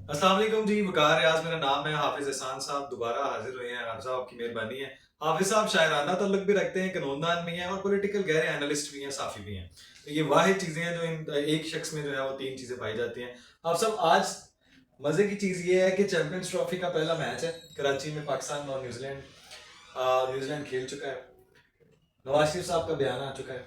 अस्सलाम वालेकुम जी, वकार रियाज मेरा नाम है। हाफिज एहसान साहब दोबारा हाजिर हुए हैं। हाफिज साहब आपकी मेहरबानी है। हाफिज साहब शायराना तल्लुक भी रखते हैं, कानूनदान भी हैं और पॉलिटिकल गहरे एनालिस्ट भी हैं, साफ़ी भी हैं। तो ये वाहिद चीज़ें हैं जो इन एक शख्स में जो है वो तीन चीज़ें पाई जाती हैं। आप सब आज मज़े की चीज़ ये है कि चैंपियंस ट्रॉफी का पहला मैच है कराची में, पाकिस्तान और न्यूजीलैंड। न्यूजीलैंड खेल चुका है, नवाज शरीफ साहब का बयान आ चुका है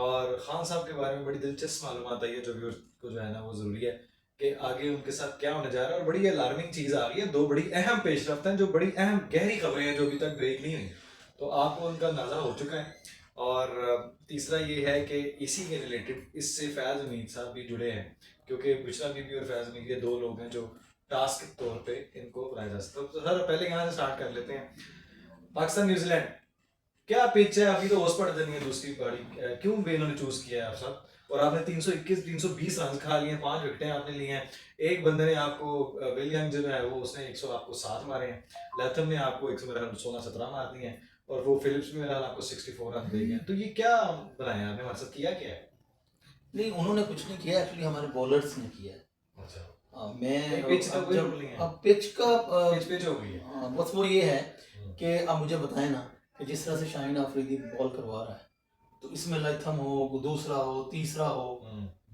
और खान साहब के बारे में बड़ी दिलचस्प मालूमात आई है जो व्यूअर्स को जो है ना वो ज़रूरी है कि आगे उनके साथ क्या होने जा रहा है। और बड़ी अलार्मिंग चीज़ आ रही है, दो बड़ी अहम पेशरफ्त हैं, जो बड़ी अहम गहरी खबरें हैं जो अभी तक ब्रेक नहीं हुई, तो आपको उनका अंदाज़ा हो चुका है। और तीसरा ये है कि इसी के रिलेटेड इससे फैज़ हमीद साहब भी जुड़े हैं, क्योंकि बुशरा बीबी और फैज़ हमीद ये दो लोग हैं जो टास्क के तौर पे इनको बनाया जा सकता है। तो सर पहले यहाँ से स्टार्ट कर लेते हैं। पाकिस्तान न्यूजीलैंड क्या पिच है? अभी तो ओस पड़ जानी है दूसरी पारी, क्यों भी इन्होंने चूज किया है आप सब? और आपने 321 320 रन खा लिए हैं, 5 विकेटें आपने ली हैं। एक बंदे ने आपको विलियम जो है वो उसने 100 आपको 7 मारे हैं, लैथम ने आपको 116-17 मार दिए हैं और वो फिलिप्स भी मेरा आपको 64 रन दे गए। तो ये क्या बनाया आपने, हमारे साथ किया क्या है? नहीं, उन्होंने कुछ नहीं किया, एक्चुअली हमारे बॉलर्स ने किया है। अच्छा, मैं पिच तो अब कोई जब बोली है, अब पिच का पिच हो गई है। बस वो ये है कि अब मुझे बताएं ना कि जिस तरह से शाहीन आफरीदी बॉल करवा रहा है, तो इसमें लथम हो, दूसरा हो, तीसरा हो,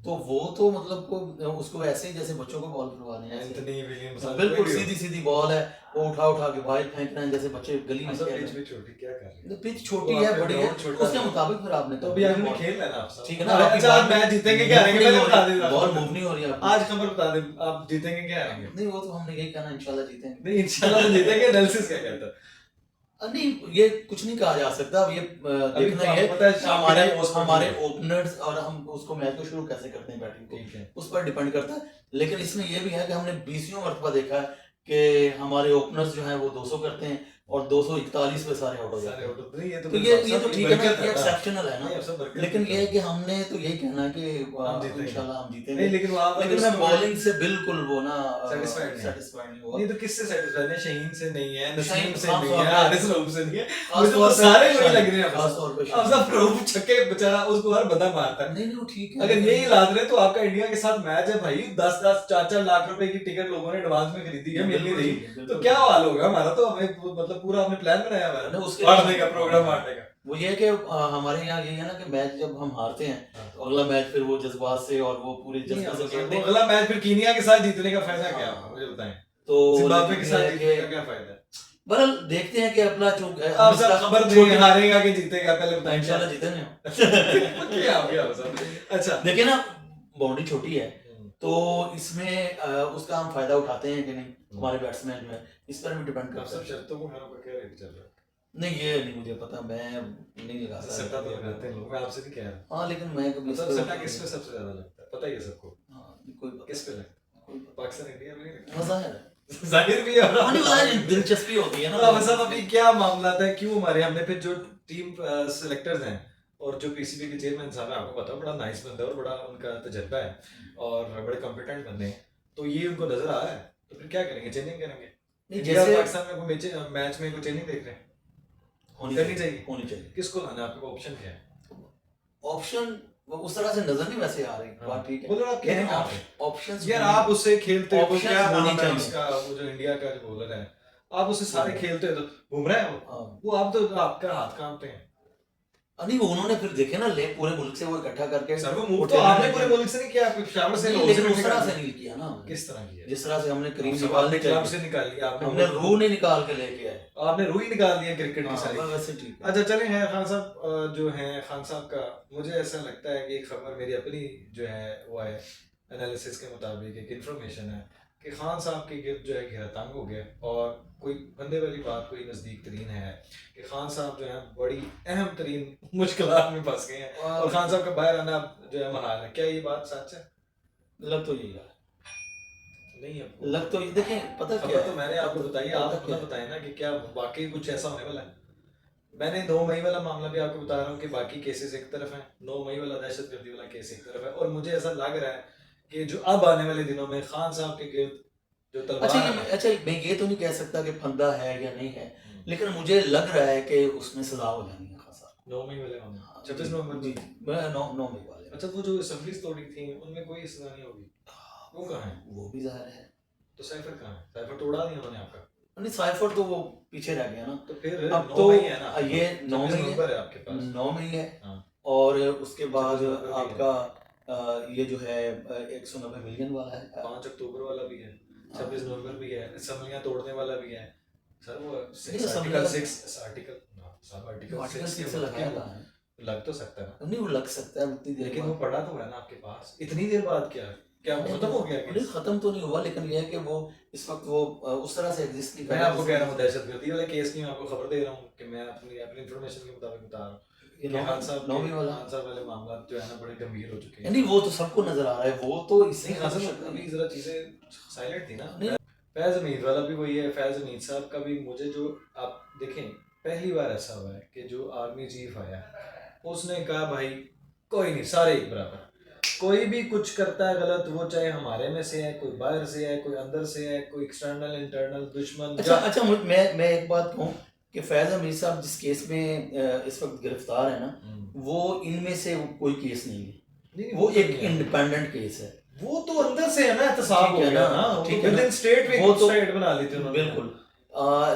तो वो तो मतलब को उसको ऐसे ही जैसे बच्चों को बॉल करवाने हैं, एंथनी विलियम्स बिल्कुल सीधी सीधी बॉल है, वो उठा उठा के बाहर फेंक रहे हैं जैसे बच्चे गली में खेल रहे पिच हैं। भी छोटी, क्या कर रहे हैं? पिच छोटी है, बड़ी है, उसके मुताबिक फिर आपने तो अभी आपने खेल लेना आप सब। ठीक है ना। अच्छा, आज मैच जीतेंगे क्या हारेंगे पहले बता दें। बॉल मूव नहीं हो रही है आज खबर बता दें, आप जीतेंगे क्या हारेंगे? नहीं, वो तो हमने यही कहना, इंशाल्लाह जीतेंगे। नहीं, इंशाल्लाह तो जीतेंगे। एनालिसिस क्या कहता है? नहीं, ये कुछ नहीं कहा जा सकता। अब ये देखना आपको है पता है शाम के हमारे टाइम पोस्ट हमारे ओपनर्स और हम उसको मैच को शुरू कैसे करते हैं, बैटिंग ठीक है। को, उस पर डिपेंड करता है। लेकिन इसमें ये भी है कि हमने 20वीं मरतबा देखा है कि हमारे ओपनर्स जो है वो 200 करते हैं और 241 पे सारे आउट हो जाते हैं। तो ये तो ठीक है ना, ये एक्सेप्शनल है ना। लेकिन ये है कि हमने तो यही कहना है कि इंशाल्लाह हम जीतेंगे। लेकिन मैं बॉलिंग से बिल्कुल वो ना सेटिस्फाइड नहीं हुआ। नहीं तो किससे सेटिस्फाइड है? शहीन से नहीं है, नसीम शहीन से खास नहीं तौर है, पे- हारिस रऊफ से नहीं है, खास मुझे तो तौर पे सारे वही लग रहे हैं। खास तौर पे अब सब रऊफ छक्के बेचारा उसको हर बंदा मारता है। नहीं, वो ठीक है। अगर यही हालात रहे तो आपका इंडिया के साथ मैच है भाई, 10-10 4-4 लाख रुपए की टिकट लोगों ने एडवांस में खरीदी है, मिल नहीं रही, तो क्या हाल होगा हमारा? तो हमें मतलब पूरा हमने प्लान बनाया हुआ है बांटने का, प्रोग्राम बांटने का। वो ये है कि हमारे यहाँ ये है ना कि मैच जब हम हारते हैं तो अगला मैच फिर वो जज्बात से और वो पूरे जज्बे से खेलते हैं। अगला मैच फिर कीनिया के साथ जीतने का फायदा क्या है मुझे बताएं? तो जिम्बाब्वे के साथ जीतने का क्या फायदा है? बहरहाल देखते हैं कि अपना आप सब खबर दें, हारेगा कि जीतेगा पहले बताएं। इंशाल्लाह जीतेंगे। क्या हो गया सब? अच्छा देखिए ना, बाउंड्री छोटी है तो इसमें उसका हम फायदा उठाते हैं कि नहीं, हमारे बैट्समैन जो है इस पर भी डिपेंड करता है। सब शर्तों को खराब करके रेट चल रहा है। नहीं, ये नहीं मुझे पता, मैं नहीं लगा सकता। सट्टा तो लगाते हैं लोग, मैं आपसे भी कह रहा हूं। हाँ, लेकिन मैं कभी मतलब सट्टा किस पे सबसे ज्यादा लगता है पता ही है सबको? हाँ, कोई किस पे लगता है? पाकिस्तान इंडिया में नहीं लगता। मजा है जाहिर भी है हाँ, नहीं मजा, दिलचस्पी होती है ना। अब सब अभी क्या मामला था, क्यों हमारे हमने फिर जो टीम सिलेक्टर्स हैं और जो पीसीबी के चेयरमैन साहब हैं, आपको पता है बड़ा नाइस बंदा है और बड़ा उनका तजर्बा है और बड़े कॉम्पिटेंट बंदे हैं, तो ये उनको नजर आ रहा है, तो फिर क्या करेंगे? चेंजिंग करेंगे? इंडिया और पाकिस्तान में कोई मैच में कोई चेंजिंग देख रहे हैं? होनी चाहिए। किसको लाना? आपके ऑप्शन क्या है? ऑप्शन उस तरह से नजर नहीं वैसे आ रही, बात ठीक है। बोलो आप क्या हैं ऑप्शंस यार, आप उससे खेलते हो, क्या नाम है चाहिए उसका, वो जो इंडिया का जो बॉलर है, आप उससे सारे खेलते हो तो घूम रहा है वो आप तो आपका हाथ कांपते हैं। नहीं, वो उन्होंने फिर देखे ना ले पूरे मुल्क से वो इकट्ठा करके सर वो मूव तो आपने पूरे मुल्क से नहीं किया, आप शावर से लेकिन उस तरह से नहीं किया ना। किस तरह किया? जिस तरह से हमने करीम निकालने क्लब से निकाल लिया आपने, हमने रूह ने निकाल के लेके आए, आपने रूह ही निकाल दिया क्रिकेट की सारी। वैसे ठीक है। अच्छा चलें, है खान साहब जो है, खान साहब का मुझे ऐसा लगता है कि एक खबर मेरी अपनी जो है वो है एनालिसिस के मुताबिक, एक इन्फॉर्मेशन है कि खान साहब के गिर्द जो है घेरा तंग हो गया और कोई बंदे वाली बात कोई नज़दीक तरीन है कि खान साहब जो है बड़ी अहम तरीन मुश्किलात में फंस गए हैं और खान साहब का बाहर आना जो है महाल है। क्या ये बात सच है? लग तो यही है, नहीं है लग तो ये देखें, पता क्या तो मैंने आपको बताइए, आप अपना बताएं ना कि क्या वाकई कुछ ऐसा होने वाला है। मैंने 9 मई वाला मामला भी आपको बता रहा हूँ कि बाकी केसेस एक तरफ हैं, 9 मई वाला दहशतगर्दी वाला केस एक तरफ है, और मुझे ऐसा लग रहा है कि जो अब आने वाले दिनों में खान साहब के गिर्द जो तलवार अच्छा, मैं ये तो नहीं कह सकता कि फंदा है या नहीं है, लेकिन मुझे लग रहा है कि उसमें सजा हो जानी है खासा। 9 मई वाले मामले 26 नवंबर जी, 9 मई वाले। अच्छा, वो जो असेंबलीज तोड़ी थी उनमें कोई सजा नहीं होगी, वो कहाँ है? वो भी जाहिर है। तो साइफर कहाँ है? साइफर तो उड़ा दिया उन्होंने आपका। नहीं साइफर तो वो पीछे रह गया ना। तो फिर अब 9 तो में ही है ना, ये 9 में 26 ही नवंबर है आपके पास। 9 में ही है। हाँ। और उसके बाद 26 नवंबर भी है। आपका ये जो है 190 मिलियन वाला है 5 अक्टूबर वाला भी है, 26 नवंबर भी है, असम्बलियां तोड़ने वाला भी है सर। वो article 6 article sub article article 6 6 से लगाया कहाँ है? लग तो सकता है ना, नहीं वो लग सकता है उतनी देर लेकिन बाद। वो पड़ा तो है ना आपके पास इतनी देर बाद। क्या खत्म हो गया नहीं केस? खत्म तो नहीं हुआ, लेकिन ये है कि वो इस वक्त वो उस तरह से एग्जिस्ट नहीं कर मैं रहा आपको जिस- कह रहा हूँ दहशतगर्दी वाले केस की मैं आपको खबर दे रहा हूँ कि मैं अपनी इंफॉर्मेशन के मुताबिक बता रहा हूँ ये कि खान साहब नौवीं वाला खान साहब वाले मामला जो है ना बड़े गंभीर हो चुके हैं। नहीं वो तो सबको नजर आ रहा है, वो तो इससे नहीं हासिल अभी जरा चीजें साइलेंट थी ना। नहीं। फैज हमीद वाला भी वही है, फैज हमीद साहब का भी मुझे जो आप देखें पहली बार ऐसा हुआ है कि जो आर्मी चीफ आया उसने कहा भाई कोई नहीं, सारे एक बराबर, कोई भी कुछ करता है गलत वो चाहे हमारे में से है, कोई बाहर से है, कोई अंदर से है, कोई एक्सटर्नल इंटरनल दुश्मन। अच्छा मैं एक बात कहूँ कि फैज हमीद साहब जिस केस में इस वक्त गिरफ्तार है ना, वो इनमें से कोई केस नहीं है, नहीं, वो एक इंडिपेंडेंट केस है। वो तो अंदर से है ना, एहतसाब हो ठीक है गया ना, ना, ठीक है ना। विद स्टेट में वो तो स्टेट बना ली थी उन्होंने। बिल्कुल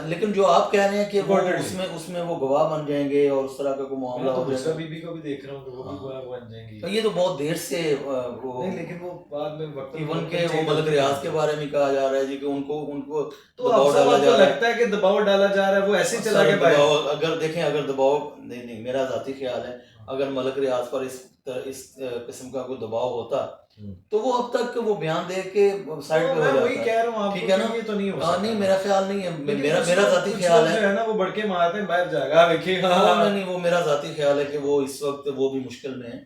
लेकिन जो आप कह रहे हैं कि वो Reportedly। उसमें वो गवाह बन जाएंगे और उस तरह का कोई मामला मैं तो हो दूसरा जाएगा, बीबी को भी देख रहा हूँ कि वो भी हाँ। गवाह बन जाएंगी। तो ये तो बहुत देर से वो नहीं लेकिन वो बाद में वक्त इवन के वो मलक रियाज के बारे में कहा जा रहा है जी कि उनको तो दबाव अफसर डाला आपको जा रहा है। लगता है कि दबाव डाला जा रहा है, वो ऐसे ही चला सर, के पाए। दबाव अगर देखें, अगर दबाव नहीं मेरा जाती ख्याल है, अगर मलक रियाज पर इस किस्म का कोई दबाव होता तो वो अब तक वो बयान दे के साइड पे हो मैं जाता। वही कह रहा हूँ आपको, ठीक है ना, ये तो नहीं हो हाँ सकता। नहीं मेरा ख्याल नहीं है, लेकिन मेरा जाती ख्याल है जो है ना वो बढ़के मारते हैं बाहर जाएगा देखिए। हाँ नहीं वो मेरा जाती ख्याल है कि वो इस वक्त वो भी मुश्किल में है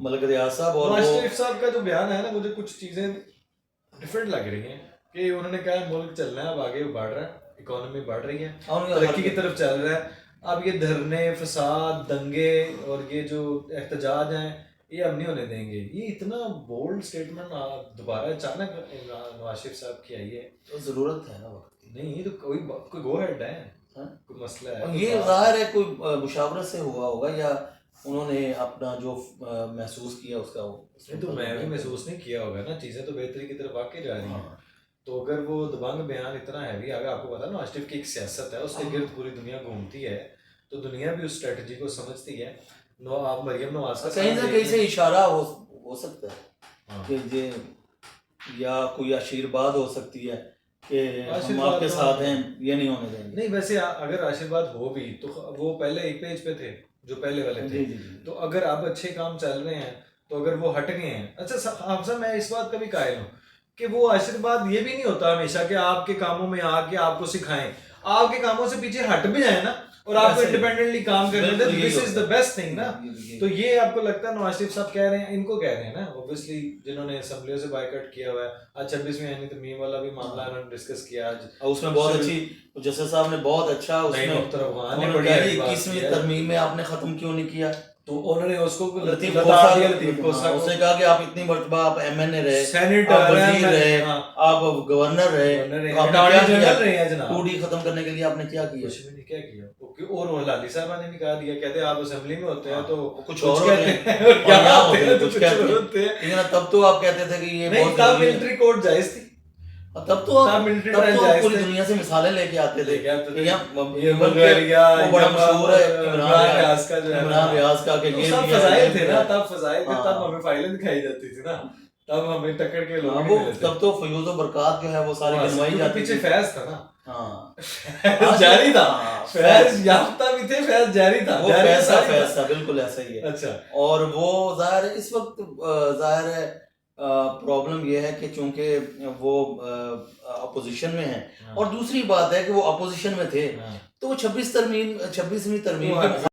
मलक रियाज साहब। और नवाज वो शरीफ साहब का जो बयान है ना, मुझे कुछ चीजें डिफरेंट लग रही हैं कि उन्होंने कहा है मुल्क चल रहा है, अब आगे बढ़ रहा है, इकोनॉमी बढ़ रही है, तरक्की की तरफ चल रहा है। अब ये धरने फसाद दंगे और ये जो एहतजाज हैं ये अब नहीं होने देंगे। ये इतना बोल्ड स्टेटमेंट दोबारा अचानक नवाज शरीफ साहब की आई है, तो जरूरत है ना वक्त की। नहीं तो कोई गो हेड है, कोई मसला है। और ये जाहिर है कोई मुशावरत से हुआ होगा या उन्होंने अपना जो महसूस किया उसका नहीं तो मैं भी महसूस नहीं किया होगा ना, चीज़ें तो बेहतरी की तरफ वाकई जा रही हैं। तो अगर वो दबंग बयान इतना हैवी अगर आपको पता है नवाज शरीफ की एक सियासत है, उसके गिर्द पूरी दुनिया घूमती है, तो दुनिया भी उस स्ट्रेटजी को समझती है। आप मरियम नवाज का कहीं ना कहीं से इशारा हो सकता है कि ये या कोई आशीर्वाद हो सकती है कि हम आपके साथ हैं, ये नहीं होने देंगे। नहीं वैसे अगर आशीर्वाद हो भी तो वो पहले एक पेज पे थे जो पहले वाले थे, तो अगर अब अच्छे काम चल रहे हैं तो अगर वो हट गए हैं। अच्छा आपसे मैं इस बात का भी कायल हूँ कि वो आशीर्वाद ये भी नहीं होता हमेशा कि आपके कामों में आके आपको सिखाएं, आपके कामों से पीछे हट भी जाए ना और आपको इंडिपेंडेंटली काम करने दें, this is the best thing ना। तो ये आपको लगता है नवाज शरीफ साहब कह रहे हैं, इनको कह रहे हैं ना ऑब्वियसली, जिन्होंने असेंबलियों से बायकॉट किया हुआ है। आज 26वीं यानी तमीम वाला भी मामला उन्होंने डिस्कस किया आज, और उसमें बहुत अच्छी जस्टिस साहब ने बहुत अच्छा उसमें 21वीं तरमीम में आपने खत्म क्यों नहीं किया, तो उन्होंने उसको लतीफ खोसा उसने कहा कि आप इतनी मरतबा आप एमएनए रहे, सेनेटर आप वजीर रहे, आप गवर्नर रहे, तो आपने क्या किया? 2D खत्म करने के लिए आपने क्या किया? कुछ भी नहीं क्या किया। और लाली साहब ने भी कहा दिया, कहते हैं आप असेंबली में होते हैं तो कुछ और कहते हैं और यहाँ होते हैं कुछ कहते हैं। लेकिन तब तो आप कहते थे कि ये बहुत तब मिलिट्री कोर्ट जायज थी, तब तो आप पूरी दुनिया से मिसालें लेके आते थे। ये वो बड़ा मशहूर है इमरान रियाज का कि ये फजाइल थे ना, तब फजाइल थे, तब हमें फाइलें दिखाई जाती थी ना, तब हमें टक्कर के लोग वो तब तो फयूज और बरकत जो है वो सारी गिनवाई जाती थी। पीछे फैज था ना, हाँ जारी था, फैज याफ्ता भी थे, फैज जारी था, वो फैज था बिल्कुल ऐसा ही है। अच्छा, और वो जाहिर है इस वक्त जाहिर है प्रॉब्लम ये है कि चूंकि वो अपोजिशन में है, और दूसरी बात है कि वो अपोजिशन में थे तो 26वीं तरमीम